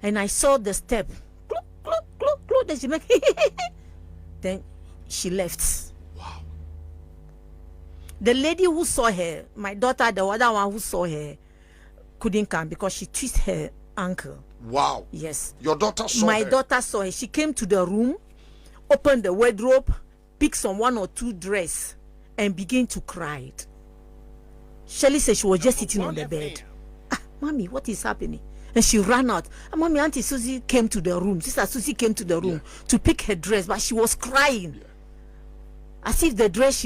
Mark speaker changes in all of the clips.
Speaker 1: and I saw the step. Clook, clook, clook, clook. Then she make then she left.
Speaker 2: Wow.
Speaker 1: The lady who saw her, my daughter, the other one who saw her, couldn't come because she twisted her ankle.
Speaker 2: Wow.
Speaker 1: Yes.
Speaker 2: Your daughter saw
Speaker 1: my
Speaker 2: her.
Speaker 1: daughter saw her. She came to the room, opened the wardrobe, picked some 1 or 2 dress, and began to cry. Shelly said she was just sitting on the bed. Mommy, what is happening? And she ran out. Mommy, Auntie Suzy came to the room. Sister Suzy came to the room to pick her dress, but she was crying. As if the dress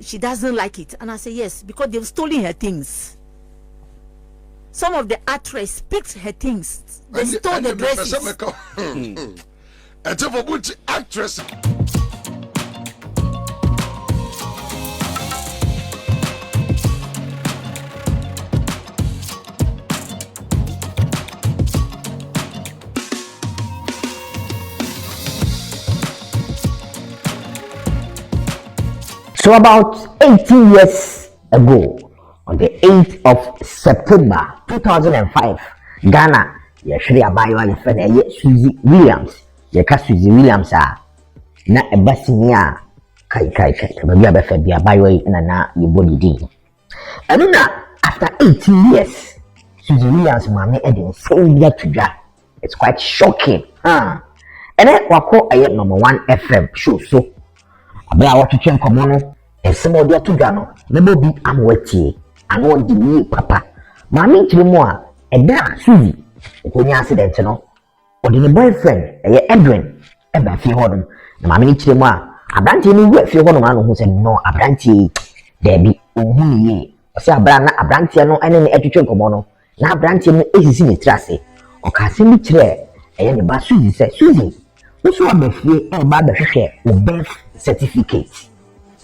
Speaker 1: she doesn't like it. And I said, yes, because they've stolen her things. Some of the actresses picked her things. They stole the dresses.
Speaker 2: Actress.
Speaker 3: So about 18 years ago, on the 8th of September 2005, Ghana, yɛhwere abayewa yɛfrɛ no ɛyɛ Suzy Williams. Yɛka Suzy Williams na ɛbasini a kai baabi a bɛfa bi abayewa yi na yɛbɔ ne din. Ɛno na after 18 years, Suzy Williams maame ɛde nsɛm bi ato dwa. It's quite shocking. Ɛnɛ wakɔ ɛyɛ number 1 FM show so. Abra watwetwe nkɔmɔ no nsɛm a ɔde ato dwa no na bobi amwatie ano ɔde nie papa. Maame nkyerɛ mu a ɛda Suzy okonya accident no ɔde ne boyfriend ɛyɛ Edwin ɛba fie hɔ no na maame nkyerɛ mu a abrantie no wu fie hɔ no ma no hu sɛ no abrantie dabi ohun yie ɔsɛ abra na abrantie no ɛne ne ɛtwetwe nkɔmɔ no na abrantie no esisi ne trase ɔkaase mi kyerɛ ɛyɛ ne ba Suzy sɛ Suzy woso aba fie ɛba bɛhwehwɛ wo birth certificate.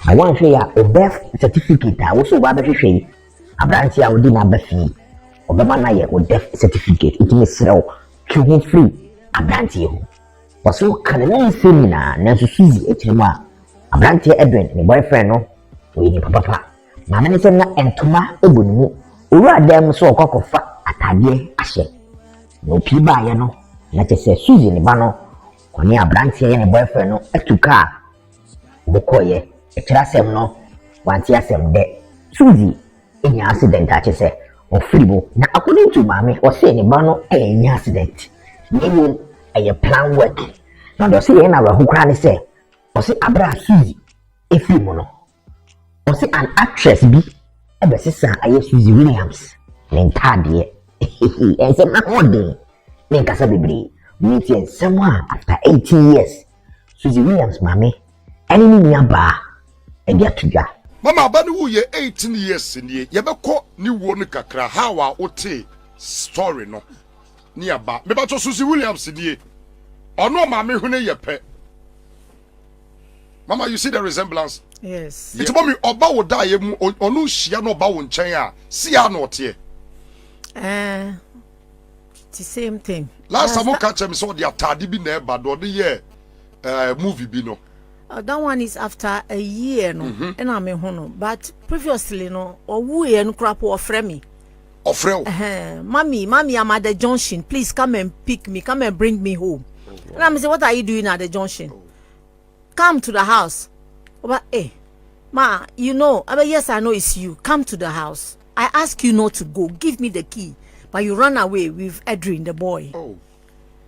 Speaker 3: I want to share a birth certificate. I also want to share a branch I would not fee. Obama na ye death certificate. It means so free. A branch you. Was so can I say na Nancy Suzy etima. A branch Edwin, my boyfriend no. We ni papa. Mama ni say na entoma ebunu. Owura dem so okokofa atade ahye. No pi ba ye no. Na che say Suzy ni ba no. Kwani a branch ye ni boyfriend no etuka. Bokoye ekyirasem no wanti asem de Suzy enya accident a kyese ofiribo na according to mame o say ne ba no enya accident nemu eye plan work na do say na rahukra ne say o say abra Suzy efiribo no o say an actress bi ebesisa aye Suzy Williams ne ntade ensem na hodin ne nkasa bebre meet ensem a after 18 years Suzy Williams mame any niaba edia tuja
Speaker 2: Mama ba no ye 18 years nie ye beko ni wo no kakra how a wote story no niaba me ba to Suzy Williams nie ono ma me hu ne ye pe. Mama, you see the resemblance?
Speaker 1: Yes.
Speaker 2: It's mommy oba wo da ye mu onu hia no ba wo nchen a si a no tie.
Speaker 1: The same thing.
Speaker 2: Last time I catch him so the atade bi na e ba do ye movie bi no.
Speaker 1: That one is after a year, no, and I'm a hono. But previously, no, or woo and crap or frame. Mommy, I'm at the junction. Please come and pick me. Come and bring me home. And I'm saying, what are you doing at the junction? Come to the house. But ma, you know. But yes, I know it's you. Come to the house. I ask you not to go. Give me the key. But you run away with Edwin, the boy.
Speaker 2: Oh.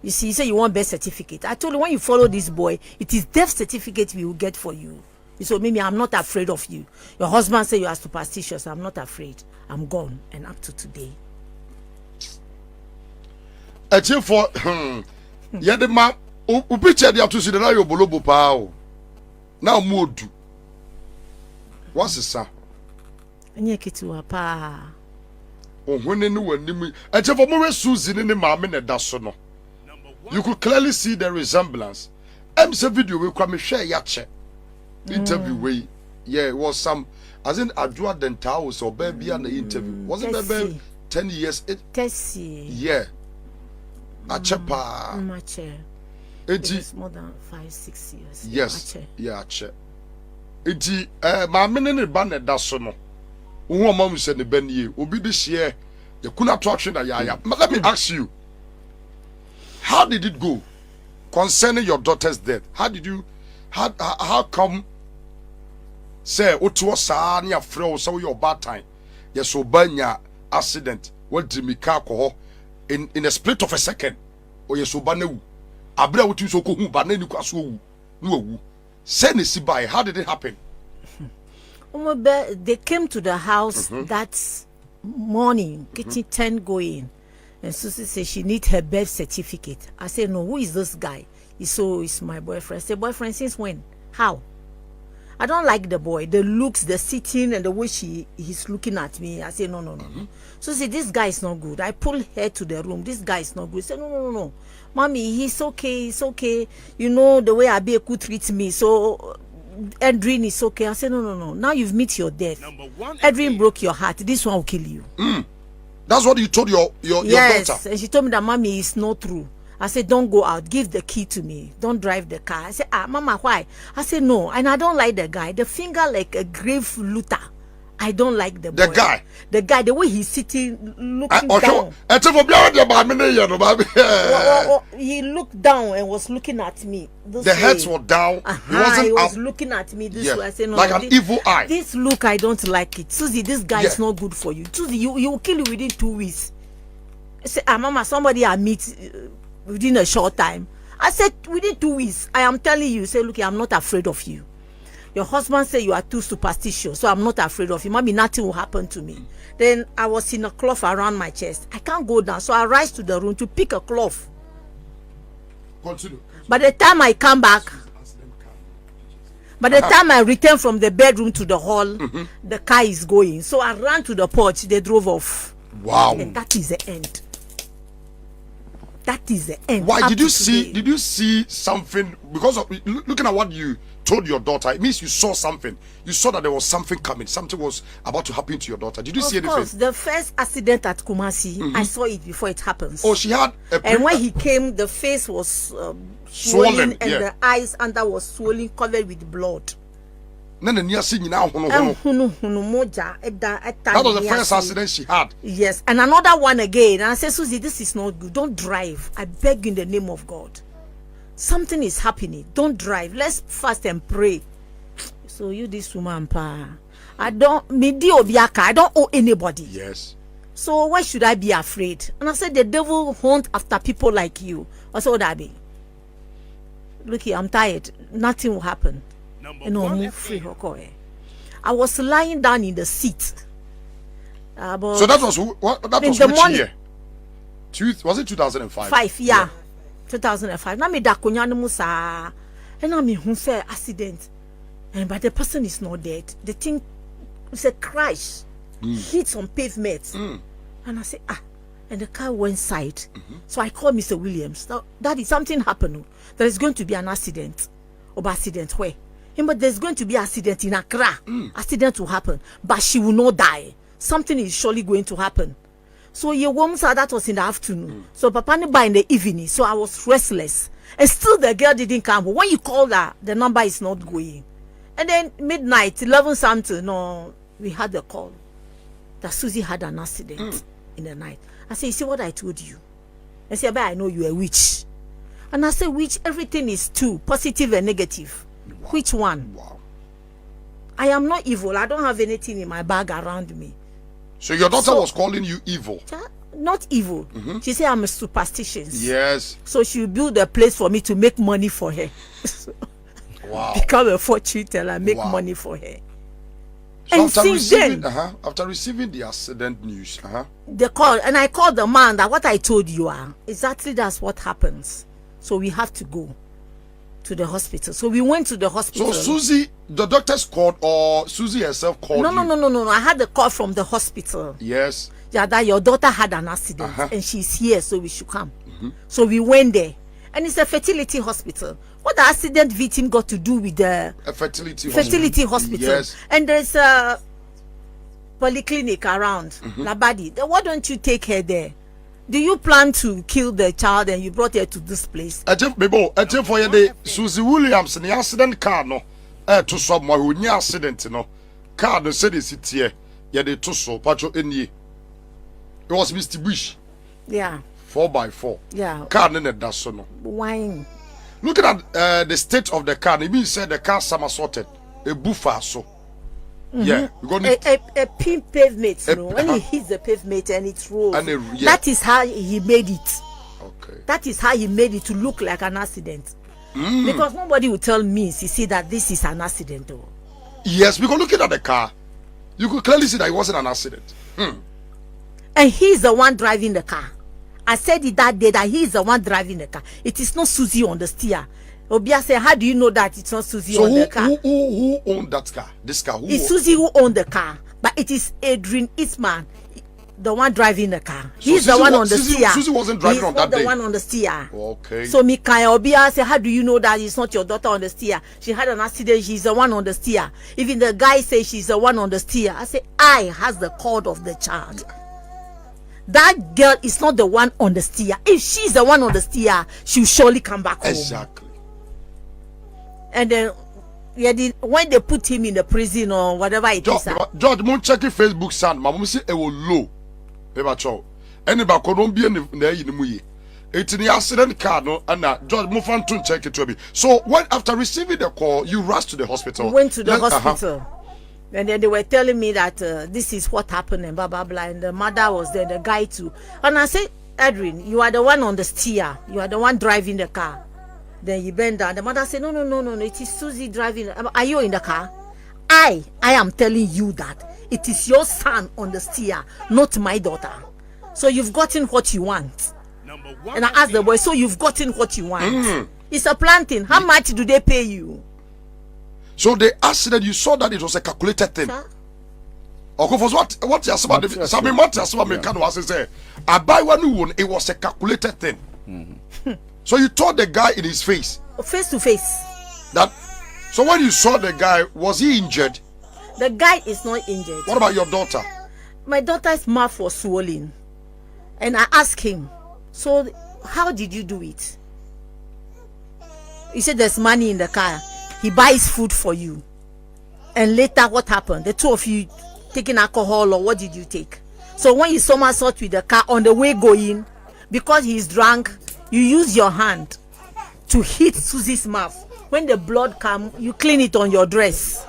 Speaker 1: You see, you say you want birth certificate. I told you when you follow this boy, it is death certificate we will get for you. So maybe I'm not afraid of you. Your husband say you are superstitious. I'm not afraid. I'm gone and up to today.
Speaker 2: Actually for yeah the ma u picture dia to see na yo bolobo pa o. Na mo do. What's this?
Speaker 1: Enye kitiwa pa.
Speaker 2: Ohune ni wanim. Actually for mo Suzy ni maame na da so no. You could clearly see the resemblance. MC video we come share ya check. Interview way. Yeah, it was some as in Adwa Dental or baby and the interview. Wasn't that 10 years?
Speaker 1: Tessie.
Speaker 2: Yeah. A chepa.
Speaker 1: It is more than 5-6 years.
Speaker 2: Yes. Yeah, check. It my minute banner that's no. Who mom said the ben ye will be this year. You could not touch it. Let me ask you. how did it go concerning your daughter's death? How come say otuo sa na afre so your bad time? Yes, so banya accident. What did me car in a split of a second? Or yes, so banu. Abra what you so ko hu ba na ni kwaso wu. No wu. Send it by. How did it happen?
Speaker 1: They came to the house that morning, getting 10 going. And Suzy said she needs her birth certificate. I said, no, who is this guy? It's my boyfriend. I said, boyfriend, since when? How? I don't like the boy. The looks, the sitting, and the way he's looking at me. I said, no. So she said, this guy is not good. I pulled her to the room. This guy is not good. She said, no. Mommy, he's okay. You know the way Abiy could treat me. So Edwin is okay. I said, no. Now you've met your death. Edwin broke your heart. This one will kill you.
Speaker 2: That's what you told your daughter.
Speaker 1: Yes, and she told me that mommy is not true. I said, don't go out. Give the key to me. Don't drive the car. I said, mama, why? I said, no. And I don't like the guy. The finger like a grave looter. I don't like the boy. The guy, the way he's sitting, looking down. He looked down and was looking at me.
Speaker 2: The heads were down.
Speaker 1: He was looking at me this way. I said, no,
Speaker 2: like an evil eye.
Speaker 1: This look, I don't like it. Suzy, this guy is not good for you. Suzy, he will kill you within 2 weeks. I said, mama, somebody I meet within a short time. I said, within 2 weeks, I am telling you. Say, look, I'm not afraid of you. Your husband said you are too superstitious, so I'm not afraid of you. Maybe nothing will happen to me. Then I was in a cloth around my chest. I can't go down, so I rise to the room to pick a cloth.
Speaker 2: Continue.
Speaker 1: By the time I come back, by the time I return from the bedroom to the hall, the car is going. So I ran to the porch. They drove off.
Speaker 2: Wow.
Speaker 1: And that is the end. That is the end.
Speaker 2: Why did you see? Did you see something? Because of looking at what you told your daughter, it means you saw something. You saw that there was something coming. Something was about to happen to your daughter. Did you see anything? Of course,
Speaker 1: the first accident at Kumasi, I saw it before it happens.
Speaker 2: Oh, she had.
Speaker 1: And when he came, the face was swollen, and the eyes under was swollen, covered with blood.
Speaker 2: That was the first accident she had.
Speaker 1: Yes, and another one again. And I said, Suzy, this is not good. Don't drive. I beg you in the name of God. Something is happening. Don't drive. Let's fast and pray. So you, this woman, I don't owe anybody.
Speaker 2: Yes.
Speaker 1: So why should I be afraid? And I said, the devil hunt after people like you. I said, what that be? Look here, I'm tired. Nothing will happen. Move free. I was lying down in the seat.
Speaker 2: So that was what? That was which year? Was it 2005?
Speaker 1: Yeah. 2005. Now me da konya no musa. And now me who say accident. And but the person is not dead. The thing was a crash. Hit on pavement. And I say, and the car went side. So I called Mr. Williams. Now, Daddy, something happened. There is going to be an accident. Or accident where? But there's going to be an accident in Accra. Accident will happen. But she will not die. Something is surely going to happen. So your woman said that was in the afternoon. So Papa by in the evening. So I was restless. And still the girl didn't come. But when you call her, the number is not going. And then midnight, 11 something, no, we had the call that Suzy had an accident in the night. I said, you see what I told you? I said, but I know you're a witch. And I said, witch, everything is two, positive and negative. Wow. Which one?
Speaker 2: Wow.
Speaker 1: I am not evil. I don't have anything in my bag around me.
Speaker 2: So your daughter was calling you evil?
Speaker 1: Not evil. She said I'm a superstitious.
Speaker 2: Yes.
Speaker 1: So she built a place for me to make money for her.
Speaker 2: Wow.
Speaker 1: Become a fortune teller, make money for her.
Speaker 2: So
Speaker 1: and since then,
Speaker 2: after receiving the accident news,
Speaker 1: the call, and I called the man that what I told you exactly that's what happens. So we have to go to the hospital. So we went to the hospital.
Speaker 2: So Suzy, the doctors called, or Suzy herself called?
Speaker 1: No. I had a call from the hospital.
Speaker 2: Yes.
Speaker 1: Yeah, that your daughter had an accident and she's here, so we should come. So we went there, and it's a fertility hospital. What the accident victim got to do with the fertility hospital?
Speaker 2: Yes.
Speaker 1: And there's a polyclinic around Labadi. Then why don't you take her there? Do you plan to kill the child and you brought her to this place?
Speaker 2: I think for the Suzy Williams, the accident car no, to someone who near accident no, car no said it's here. Yeah, they to so patcho any. It was Mr. Bush.
Speaker 1: Yeah.
Speaker 2: 4x4.
Speaker 1: Yeah.
Speaker 2: Car in the dasono.
Speaker 1: Wine.
Speaker 2: Looking at the state of the car, it means said the car somersaulted. A buffer so. Yeah, we're gonna
Speaker 1: A pin pavement, you know, when he hits the pavement and it rolls.
Speaker 2: And
Speaker 1: that is how he made it.
Speaker 2: Okay.
Speaker 1: That is how he made it to look like an accident. Because nobody will tell me, see that this is an accident. Though.
Speaker 2: Yes, because looking at the car, you could clearly see that it wasn't an accident.
Speaker 1: And he's the one driving the car. I said it that day that he's the one driving the car. It is not Suzy on the steer. Obia said, how do you know that it's not Suzy on the car?
Speaker 2: Who owned that car? This car?
Speaker 1: It's Suzy who owned the car, but it is Adrian Eastman, the one driving the car. He's
Speaker 2: Suzy
Speaker 1: the one on the steer.
Speaker 2: Suzy wasn't driving on that day.
Speaker 1: He's not the one on the steer.
Speaker 2: Okay.
Speaker 1: So Mikaya Obia said, how do you know that it's not your daughter on the steer? She had an accident. She's the one on the steer. Even the guy says she's the one on the steer. I say, I has the cord of the child. That girl is not the one on the steer. If she's the one on the steer, she'll surely come back home.
Speaker 2: Exactly.
Speaker 1: And then when they put him in the prison or whatever it is.
Speaker 2: George, mon check Facebook sound. Mama say it will low. Eba chow. Anybody don't be in the muye. It's in the accident car no. And George, move on to check it to me. So when after receiving the call, you rushed to the hospital.
Speaker 1: Went to the hospital. And then they were telling me that this is what happened and blah blah blah. And the mother was there, the guy too. And I said, Edwin, you are the one on the steer. You are the one driving the car. Then he bent down. The mother said, no. It is Suzy driving. Are you in the car? I am telling you that it is your son on the steer, not my daughter. So you've gotten what you want. And I asked the boy, so you've gotten what you want. It's a planting. How much do they pay you?
Speaker 2: So the accident, you saw that it was a calculated thing.
Speaker 1: Sir?
Speaker 2: Okay, for what you about the Sammy Matters, what me can was say, I buy one, it was a calculated thing. So you told the guy in his face.
Speaker 1: Face to face.
Speaker 2: That. So when you saw the guy, was he injured?
Speaker 1: The guy is not injured.
Speaker 2: What about your daughter?
Speaker 1: My daughter's mouth was swollen. And I asked him, so how did you do it? He said there's money in the car. He buys food for you. And later what happened? The two of you taking alcohol or what did you take? So when you somersault with the car on the way going, because he's drunk, you use your hand to hit Suzy's mouth. When the blood comes, you clean it on your dress.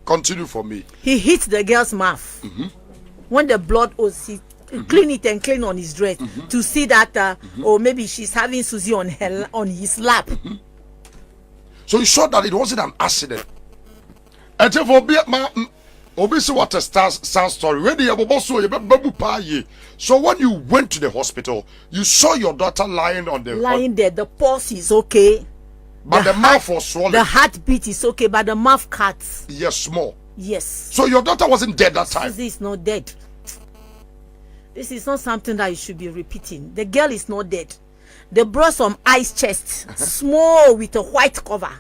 Speaker 2: Continue for me.
Speaker 1: He hit the girl's mouth. When the blood was, he clean it and clean on his dress to see that, or maybe she's having Suzy on his lap.
Speaker 2: So you saw that it wasn't an accident. And therefore, obviously, what a sad story. So when you went to the hospital, you saw your daughter lying on the
Speaker 1: there. The pulse is okay,
Speaker 2: but the mouth was swollen.
Speaker 1: The heartbeat is okay, but the mouth cuts.
Speaker 2: Yes, small.
Speaker 1: Yes.
Speaker 2: So your daughter wasn't dead that time.
Speaker 1: Suzy is not dead. This is not something that you should be repeating. The girl is not dead. They brought some ice chest, small with a white cover.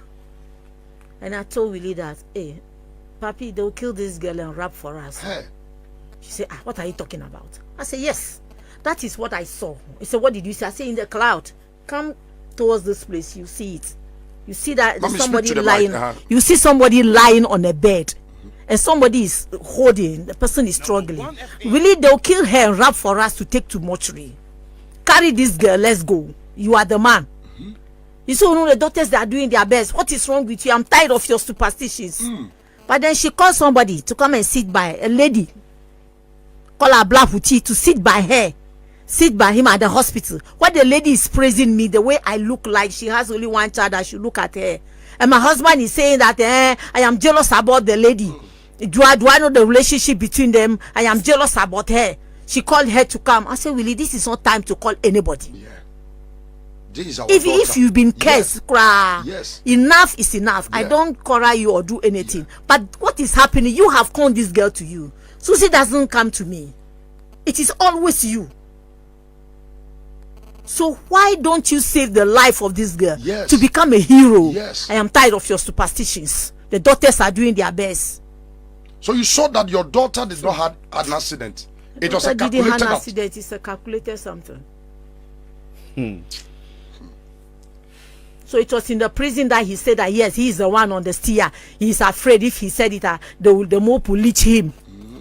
Speaker 1: And I told Willie that, hey, Papi, they'll kill this girl and rap for us.
Speaker 2: Hey.
Speaker 1: She said, what are you talking about? I said, yes, that is what I saw. He said, what did you see? I said, in the cloud. Come towards this place, you see it. You see that somebody lying. You see somebody lying on a bed. And somebody is holding, the person is struggling. Really, they'll kill her and rap for us to take to mortuary. Carry this girl, let's go. You are the man. You see, the doctors, they are doing their best. What is wrong with you? I'm tired of your superstitions. But then she called somebody to come and sit by, a lady. Call her Black Huti to sit by her. Sit by him at the hospital. What the lady is praising me, the way I look like she has only one child, I should look at her. And my husband is saying that I am jealous about the lady. Do I know the relationship between them? I am jealous about her. She called her to come. I said, Willie, this is not time to call anybody. Yeah. If you've been cursed,
Speaker 2: yes.
Speaker 1: Enough is enough. Yeah. I don't quarrel you or do anything. Yeah. But what is happening? You have called this girl to you. Suzy doesn't come to me. It is always you. So why don't you save the life of this girl to become a hero?
Speaker 2: Yes.
Speaker 1: I am tired of your superstitions. The daughters are doing their best.
Speaker 2: So you saw that your daughter did not have an accident. It was a calculated
Speaker 1: accident. It's a calculated something. So it was in the prison that he said that yes, he is the one on the steer. He is afraid if he said it, the mob will leech him.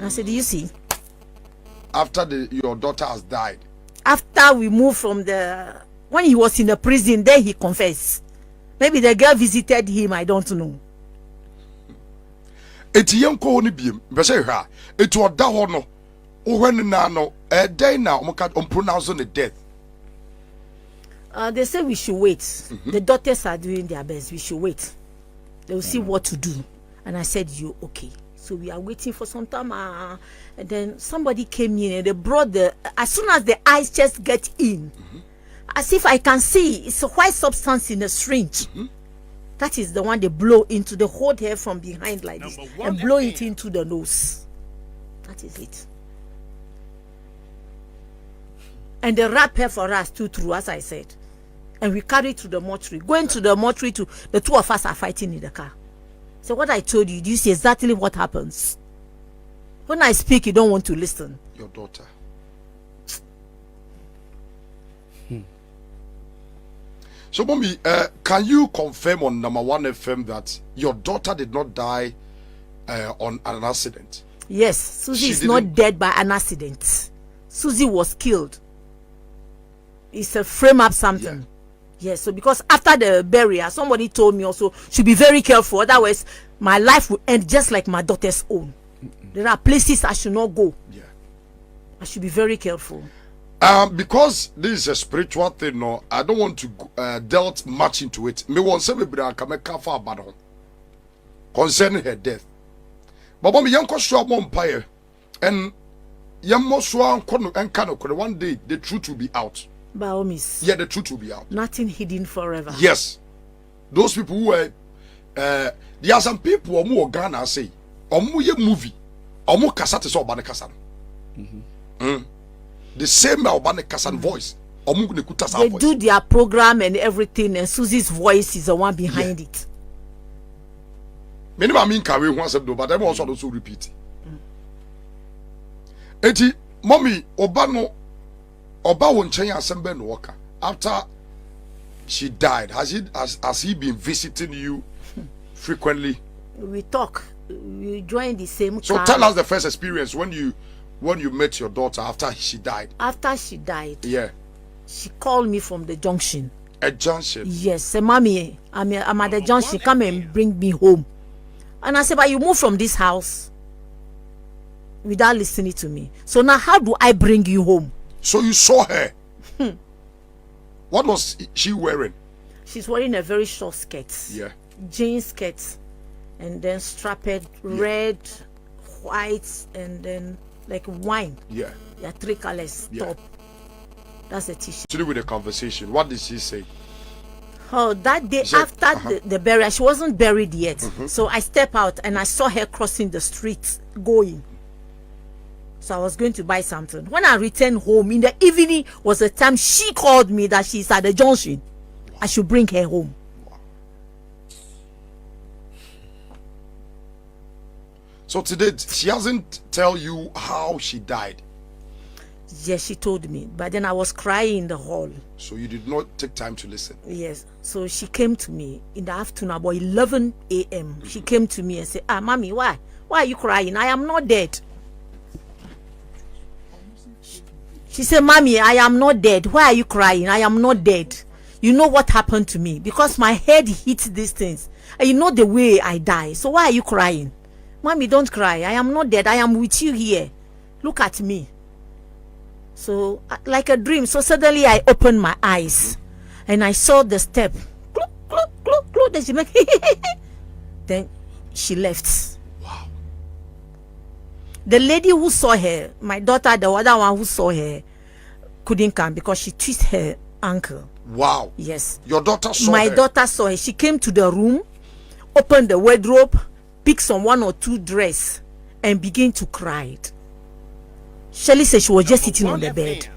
Speaker 1: I said, you see.
Speaker 2: after your daughter has died?
Speaker 1: After we moved from when he was in the prison, then he confessed. Maybe the girl visited him, I don't know.
Speaker 2: Eti yenko ni biem bese hwa eti oda ho no ohwen na no den na pronounce the death.
Speaker 1: They say we should wait. The doctors are doing their best. We should wait. They will see what to do. And I said, you okay? So we are waiting for some time. And then somebody came in and they brought as soon as the eyes just get in, as if I can see, it's a white substance in the syringe. That is the one they blow into the whole hair from behind like this and blow it into the nose. That is it. And they wrap her for us through, as I said. And we carry it to the mortuary. Going to the mortuary, the two of us are fighting in the car. So what I told you, do you see exactly what happens? When I speak, you don't want to listen.
Speaker 2: Your daughter. So, mommy, can you confirm on number 1 FM that your daughter did not die on an accident?
Speaker 1: Yes, Suzy is not dead by an accident. Suzy was killed. It's a frame up something. Yeah. Yes, so because after the burial, somebody told me also, should be very careful. Otherwise, my life will end just like my daughter's own. There are places I should not go.
Speaker 2: Yeah.
Speaker 1: I should be very careful.
Speaker 2: Because this is a spiritual thing, no, I don't want to delve much into it. Me want say me bring kafa about concerning her death. But when me yanko show up empire and yammo so anko and kano one day the truth will be out.
Speaker 1: By all means.
Speaker 2: Yeah, the truth will be out.
Speaker 1: Nothing hidden forever.
Speaker 2: Yes. Those people who were there are some people who Ghana say omu ye movie omu kasa te so obane kasa. The same Obane Kassan voice.
Speaker 1: They do their program and everything, and Suzy's voice is the one behind it.
Speaker 2: Many mean carry one do, but I'm also repeat. Eti, mommy, Oba won Chenya Assemble no worker. After she died, has he been visiting you frequently?
Speaker 1: We talk. We join the same
Speaker 2: So
Speaker 1: car.
Speaker 2: tell us the first experience when you met your daughter after she died.
Speaker 1: After she died,
Speaker 2: yeah,
Speaker 1: she called me from the junction.
Speaker 2: A junction?
Speaker 1: Yes, say, Mommy, I'm at the junction. Come and bring me home. And I said, but you moved from this house without listening to me. So now how do I bring you home?
Speaker 2: So you saw her. What was she wearing?
Speaker 1: She's wearing a very short skirt.
Speaker 2: Yeah. Jeans
Speaker 1: skirt. And then strapped red, white, and then like wine.
Speaker 2: Yeah.
Speaker 1: Yeah, 3 colors top. That's a t-shirt.
Speaker 2: To do with the conversation, what did she say?
Speaker 1: Oh, that day after the burial, she wasn't buried yet. So I step out and I saw her crossing the street going. So I was going to buy something. When I returned home in the evening was the time she called me that she's at the junction. Wow. I should bring her home. Wow.
Speaker 2: So today she hasn't tell you how she died.
Speaker 1: Yes, she told me, but then I was crying in the hall.
Speaker 2: So you did not take time to listen.
Speaker 1: Yes. So she came to me in the afternoon about 11 a.m. She came to me and said, Mommy, why are you crying? I am not dead. She said, Mommy, I am not dead. Why are you crying? I am not dead. You know what happened to me? Because my head hit these things. And you know the way I die. So why are you crying? Mommy, don't cry. I am not dead. I am with you here. Look at me. So, like a dream. So suddenly I opened my eyes. And I saw the step. Clook, clook, clook, clook. Then she made Then she left.
Speaker 2: Wow.
Speaker 1: The lady who saw her, my daughter, the other one who saw her, couldn't come because she twisted her ankle.
Speaker 2: Wow.
Speaker 1: Yes.
Speaker 2: Your daughter saw her?
Speaker 1: My daughter saw her. She came to the room, opened the wardrobe, picked some 1 or 2 dress, and began to cry. Shelly said she was just sitting on the bed.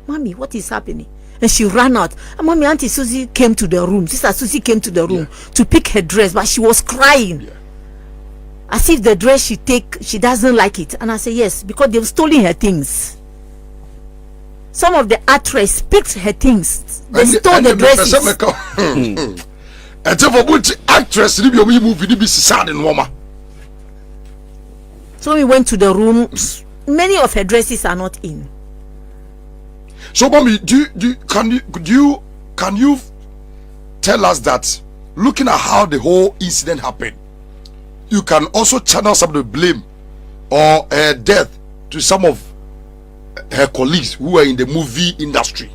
Speaker 1: Mommy, what is happening? And she ran out. Mommy, Auntie Suzy came to the room. Sister Suzy came to the room to pick her dress, but she was crying.
Speaker 2: Yeah.
Speaker 1: As if the dress she doesn't like it. And I said, yes, because they've stolen her things. Some of the actresses picked her things. They stole the dresses. So we went to the room. many of her dresses are not in.
Speaker 2: So, mommy, can you tell us that, looking at how the whole incident happened, you can also channel some of the blame or death to some of her colleagues who are in the movie industry?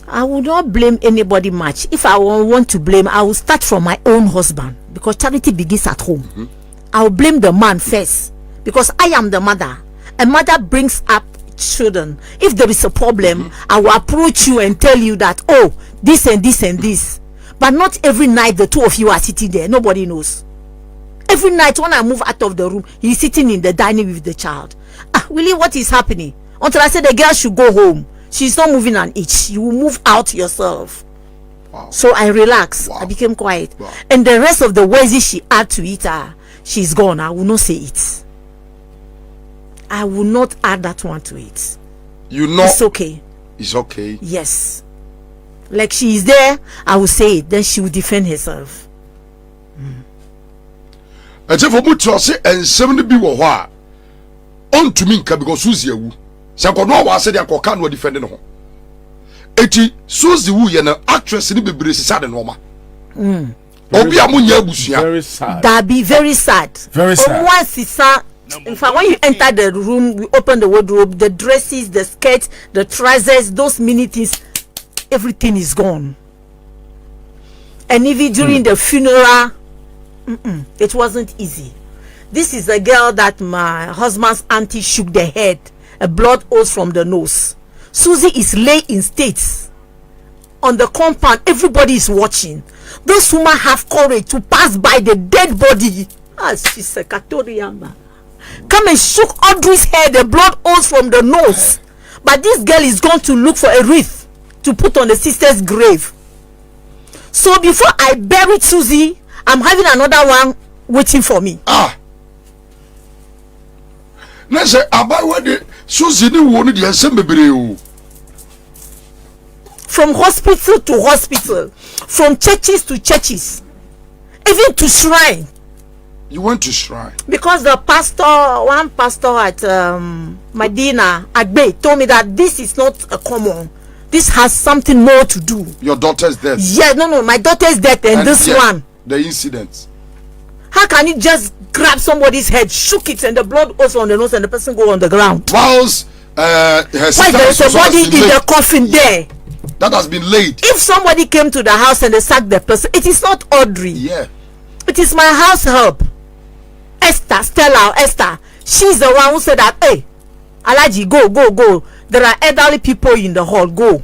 Speaker 1: I would not blame anybody much. If I want to blame, I will start from my own husband, because charity begins at home. I will blame the man first, because I am the mother. A mother brings up children. If there is a problem, I will approach you and tell you that, oh, this and this and this. But not every night the two of you are sitting there. Nobody knows. Every night when I move out of the room, he's sitting in the dining with the child. Willie, what is happening? Until I said the girl should go home. She's not moving an inch. You will move out yourself.
Speaker 2: Wow.
Speaker 1: So I relaxed.
Speaker 2: Wow.
Speaker 1: I became quiet.
Speaker 2: Wow.
Speaker 1: And the rest of the words she had to it, she's gone. I will not say it. I will not add that one to it.
Speaker 2: You know,
Speaker 1: It's okay.
Speaker 2: It's okay.
Speaker 1: Yes. Like she is there, I will say it. Then she will defend herself.
Speaker 2: And for me to say, and 70 be wa on to me because Suzy wu. Sankono wa say they are no defending her. Eti Suzy wu ye na actress ni bebre sisa de no ma. Obi amunya abusia.
Speaker 4: Very sad.
Speaker 1: That be very sad.
Speaker 4: Very sad.
Speaker 1: In fact, when you enter the room, we open the wardrobe, the dresses, the skirts, the trousers, those mini things, everything is gone. And even during the funeral, it wasn't easy. This is a girl that my husband's auntie shook the head, a blood oozed from the nose. Suzy is lay in states on the compound. Everybody is watching. Those women have courage to pass by the dead body. She's a Katoriamba. Come and shook Audrey's head, the blood oozed from the nose. But this girl is going to look for a wreath to put on the sister's grave. So before I buried Suzy, I'm having another one waiting for me.
Speaker 2: Na say about what the Suzy ni wo ni de ensem bebre o.
Speaker 1: From hospital to hospital, from churches to churches, even to shrine.
Speaker 2: You went to shrine
Speaker 1: Because the pastor, one pastor at Medina Agbe, told me that this is not a common. This has something more to do.
Speaker 2: your daughter's death.
Speaker 1: Yeah, no, my daughter's death and this one.
Speaker 2: The incident.
Speaker 1: How can you just grab somebody's head, shook it, and the blood goes on the nose and the person go on the ground?
Speaker 2: Whilst her
Speaker 1: Why
Speaker 2: sister
Speaker 1: there is a body in the coffin there?
Speaker 2: that has been laid.
Speaker 1: If somebody came to the house and they sacked the person, it is not Audrey.
Speaker 2: Yeah.
Speaker 1: It is my house help. Esther. She's the one who said that, hey, Alaji, go. There are elderly people in the hall, go.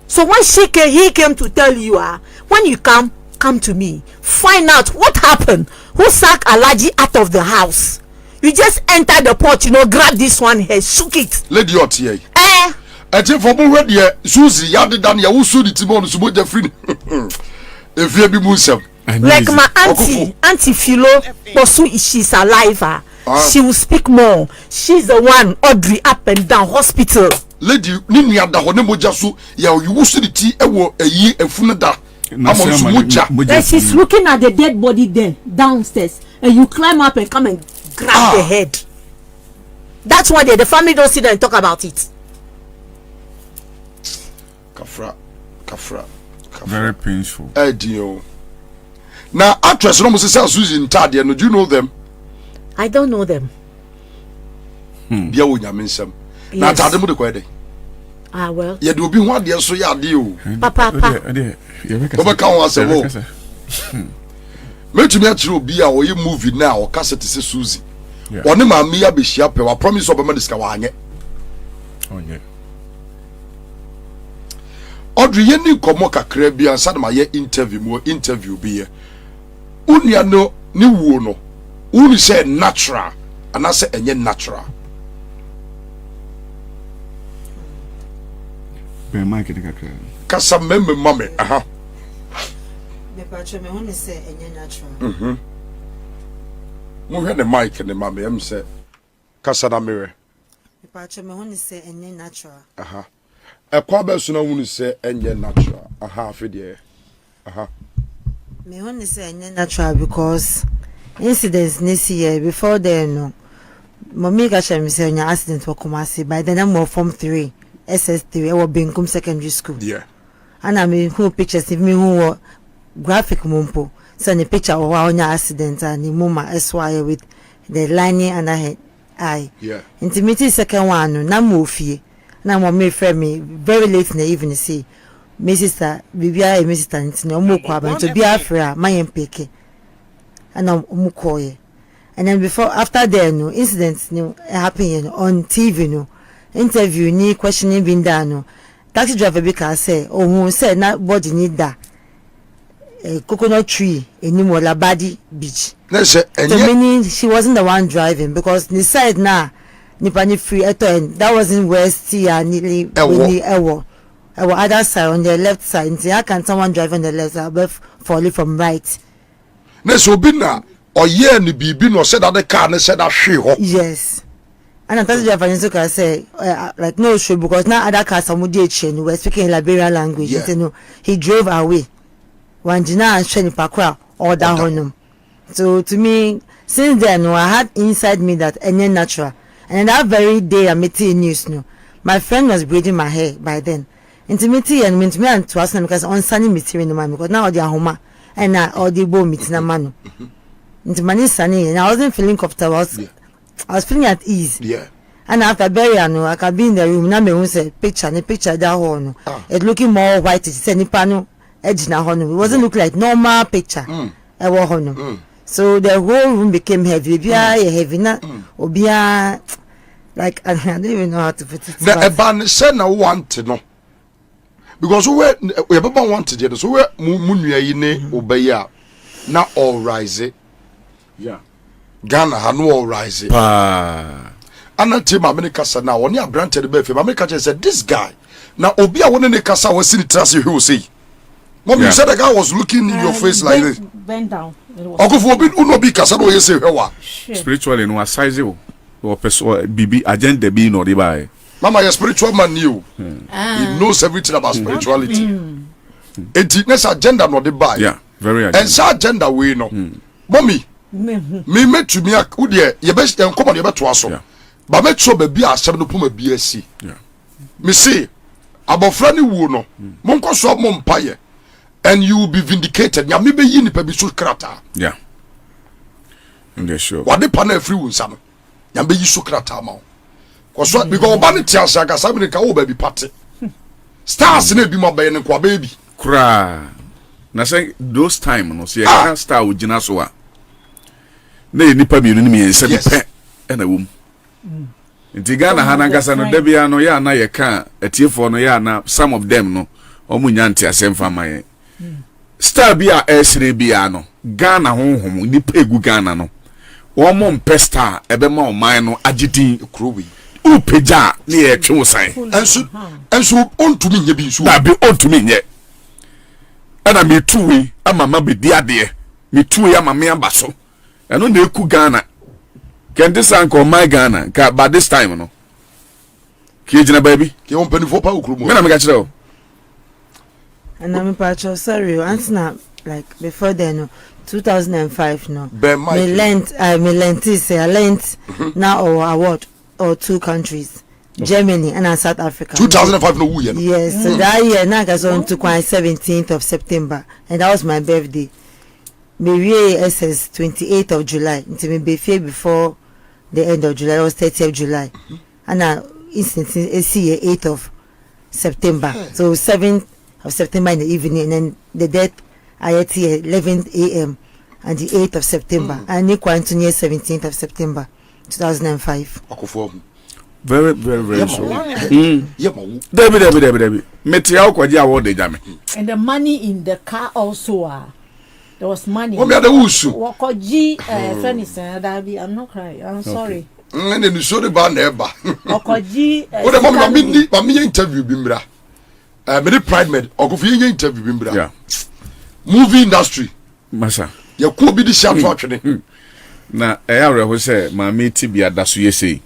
Speaker 1: So when he came to tell you, when you come to me. Find out what happened. Who sacked Alaji out of the house? You just enter the porch, grab this one here, shook it.
Speaker 2: Lady Otie. For me, where the Suzy, ya did ya usu the Timon, so much free. If you be Muslim.
Speaker 1: Like my auntie Philo, she's alive. She will speak more. She's the one, Audrey, up and down hospital.
Speaker 2: Lady, Nini at the Honemojasu, ya you usu the tea, a year and funada.
Speaker 1: Then she's looking at the dead body there, downstairs, and you climb up and come and grab the head. That's why the family don't sit there and talk about it. Kafra.
Speaker 4: Very painful.
Speaker 2: Dio. Now, actress, no, Mrs. Suzy in Tadia, do you know them?
Speaker 1: I don't know them.
Speaker 2: Dear William, now Tadamu the Quede.
Speaker 1: Well.
Speaker 2: You do be one dear, so ya deal.
Speaker 1: Papa.
Speaker 2: Overcome was a war. Make me actually be our movie now, or cassette is Suzy. One of my Mia be sharp, I promise of a Medicawane.
Speaker 4: Oh, yeah.
Speaker 2: Audrey, you need Komoka Caribbean, and my interview be here. Unia no, ni wono. Uni say natural, and I say enye natural.
Speaker 4: Be market kakra.
Speaker 2: Kasa membe mame,
Speaker 5: Me pacho me hone say enye natural.
Speaker 2: Mo hwe ne mic ne mame, em say kasa na mere.
Speaker 5: Me pacho me hone say enye natural.
Speaker 2: Ekwa be so na wunu say enye natural. Afede.
Speaker 5: Me hone say enye natural because incidents this year before then no mommy ka share me say on accident for Kumasi. By then I'm more form 3, SS3, I was Benkum Secondary School.
Speaker 2: Yeah.
Speaker 5: And I mean who pictures if me who graphic mumpo. So the picture of our accident and the mama SY with the lining and I eye.
Speaker 2: Yeah.
Speaker 5: Intimate second one, na move na mommy friend me very late in the evening see. My sister, Bibia, my sister, it's no more kwaba to be afraid, my MPK. And I'm mukoye. And then after there, no incidents no happening on TV, no interview, ni questioning being done, no taxi driver because say, oh, who said not body need that coconut tree in Nimola Badi Beach.
Speaker 2: So
Speaker 5: meaning she wasn't the one driving because they said nah, Nipani free at and that wasn't West Tia nearly Ewo. Our other side on the left side, how can someone drive on the left side but falling from right?
Speaker 2: So bina or yeah ni bibi no said that the car ne said that she ho.
Speaker 5: Yes. And I thought Japanese can say like no sure because now other cars are chain were speaking Liberian language.
Speaker 2: Yeah.
Speaker 5: You know, he drove away. One Jina and Shani Pakwa or that honum. So to me, since then I had inside me that any natural. And that very day I met in news no. My friend was braiding my hair by then. Intimity and meant me and to us because on sunny material in the man because now they are home and now all the bow meeting a man. Into money sunny and I wasn't feeling comfortable. I was feeling at ease.
Speaker 2: Yeah.
Speaker 5: And after burial, I can be in the room. Now me say picture that one. It looking more white. It's any panel edge na hono. It wasn't look like normal picture. So the whole room became heavy. Heavy na obia like I don't even know how to put it.
Speaker 2: Na ban say na want to know. Because we ever want to do so we munua yi ne obeya na all rise.
Speaker 4: Yeah.
Speaker 2: Ghana ha no all rise. Anati ma me kasa na woni abrante de be fe ma me kasa said this guy na obi a woni ne kasa wasi ni trase he say mom you said the guy was looking in your face like this
Speaker 1: bend down
Speaker 2: okofo obi uno bi kasa no yese hwewa
Speaker 4: spiritually no size o person bibi agenda bi no dey buy
Speaker 2: mama your spiritual man you he knows everything about spirituality enti next agenda no dey buy
Speaker 4: yeah very agenda
Speaker 2: and sa agenda we no mommy me metumi wo de ye be enkomo de be to aso ba metso ba bi asem no poma bi asi
Speaker 4: yeah
Speaker 2: me see abofra ni wu no monko so mo mpaye and you will be vindicated ya me be yi ni pa bi so krata
Speaker 4: yeah okay sure
Speaker 2: wade pa na free wunsa no ya be yi so krata ma ko so because oba ne tiasa ga sabe ne ka wo ba bi pate stars na bi ma ba ne kwa ba bi
Speaker 4: kra na say those time no say can star wo gina so a na nipa bi no ni me nse bi pe na wom nti Ghana hanangasa no debia no ya na ye ka atiefo no ya na some of them no omunya nti asemfa maye star bia esire bia no Ghana honhom nipa egu Ghana no omo mpe star ebe ma oman no agidin
Speaker 2: krowi
Speaker 4: upeja ne ye twe san
Speaker 2: enso ontumi nye bi nso
Speaker 4: da bi ontumi nye ana metuwe ama ma bedi ade metuwe ama me abaso eno na eku Ghana can this uncle my Ghana by this time no kijina baby
Speaker 2: ke on peni for pa ukrumo
Speaker 4: me na me ka kire o
Speaker 5: and I'm patcho sorry once na like before then no 2005 no me lent say I lent now or award or 2 countries Germany and South Africa
Speaker 2: 2005 no wu ye no
Speaker 5: yes so that year na ga on to 17th of September and that was my birthday me SS 28th of July until me be fair before the end of July. It was 30th of July and now instantly see 8th of September so 7th of September in the evening and then the death I at 11 a.m. and the 8th of September and you continue 17th of September 2005
Speaker 4: very so Debbie metia kwaji award de jame
Speaker 1: and the money in the car also there was money.
Speaker 2: What me the usu?
Speaker 1: Wakoji friend is I'm not crying. I'm sorry.
Speaker 2: And then you show the band eba.
Speaker 1: Wakoji
Speaker 2: What the mama me interview bimbra. Me the pride med okofi interview bimbra.
Speaker 4: Yeah.
Speaker 2: Movie industry.
Speaker 4: Masa.
Speaker 2: Ya ko bi di sha to atwene.
Speaker 4: Na ayawre ho say mama ti bia da so yesi.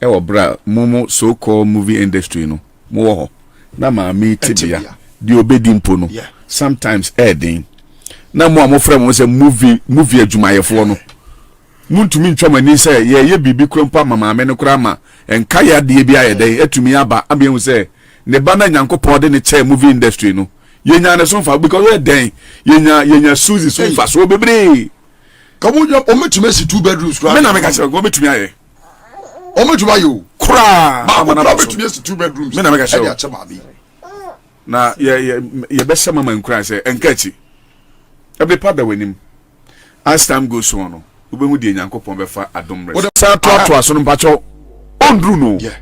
Speaker 4: E wo bra momo so called movie industry no. Mo wo ho. Na mama ti bia. Di obedi mpo no. Sometimes adding na mo amofra mo say movie adwumayefo no muntumi ntwamani sɛ ye bibi krompa mama me no kra ma enka ya de bi ayede etumi aba abiemu sɛ ne ba na Nyankopɔn de ne che movie industry no yenya ne so fa because we den yenya Suzy so fa so bebre
Speaker 2: kamu ya ometumi si 2 bedrooms kra
Speaker 4: me na me ka se go betumi aye
Speaker 2: ometumi ayo
Speaker 4: kra
Speaker 2: amana ometumi si 2 bedrooms
Speaker 4: me na me ka se na ye be se mama nkra se enkachi ebe pada wanim as time goes on no ubemu de Nyankopɔn befa adom rest sa to aso no mpacho ondru no
Speaker 2: yeah